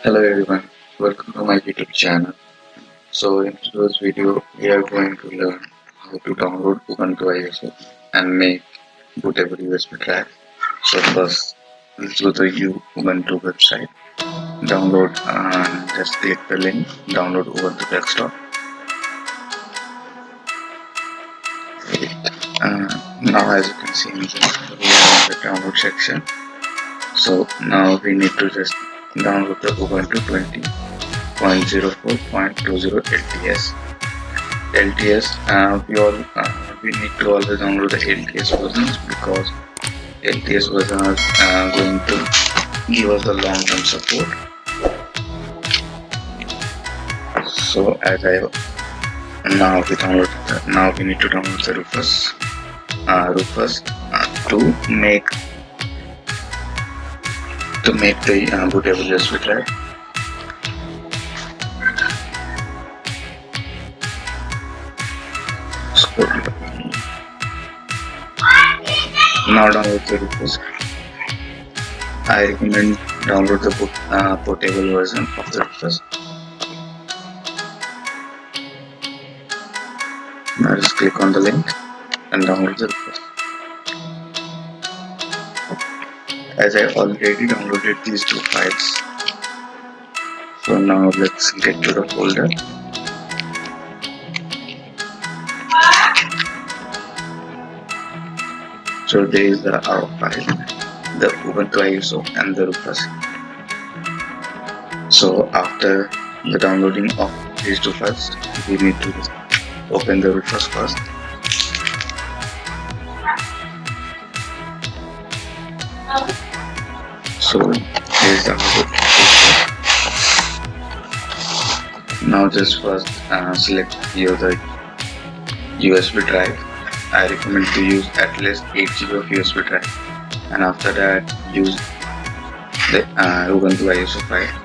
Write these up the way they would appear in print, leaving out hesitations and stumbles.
Hello everyone, welcome to my YouTube channel. So in today's video, we are going to learn how to download Ubuntu ISO and make bootable USB drive. So first, let's go to Ubuntu website. Download and just click the link. Download Ubuntu desktop. Now as you can see, we are in the download section. So now we need to just download the Ubuntu 20.04.20 LTS. We need to always download the LTS versions because LTS version are going to give us the long-term support. So now we need to download the Rufus to make the bootable USB drive. Now download the Rufus. I recommend download the portable version of the Rufus. Now just click on the link and download the Rufus. As I already downloaded these two files, so now let's get to the folder. So there is our file, the Ubuntu ISO and the Rufus. So after the downloading of these two files, we need to open the Rufus first. So here is the output. Now just first select here the USB drive. I recommend to use at least 8 GB of USB drive, and after that use the Ubuntu ISO file.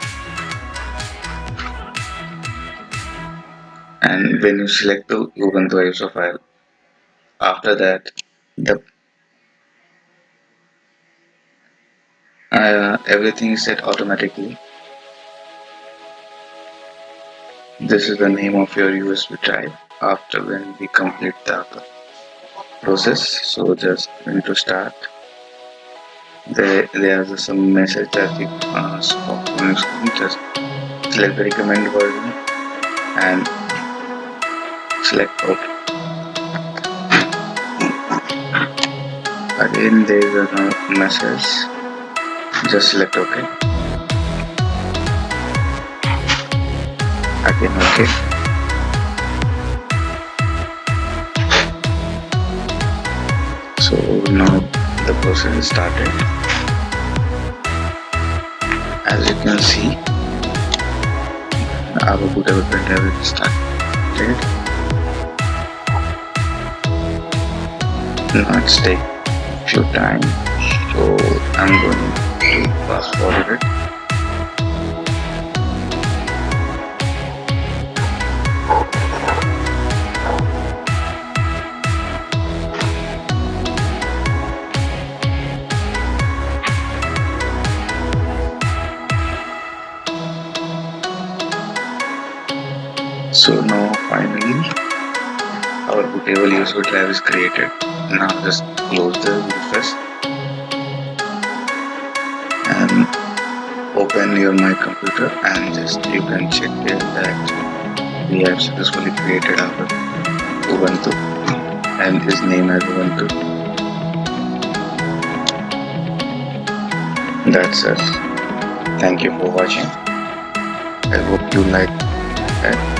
And when you select the Ubuntu ISO file, after that everything is set automatically. This is the name of your USB drive after when we complete the process. So just going to start. There's some message that you stop on your screen. Just select the recommended version and select OK. Again there is a message. Just select OK. Again OK. So now the process is started. As you can see, our bootable printer is started. Now it's take few time, so I'm going to fast forward it. So now finally our bootable USB drive is created. Now just close the Rufus and open your My Computer, and just you can check here that we have successfully created our Ubuntu and is named as Ubuntu. That's it. Thank you for watching. I hope you like that.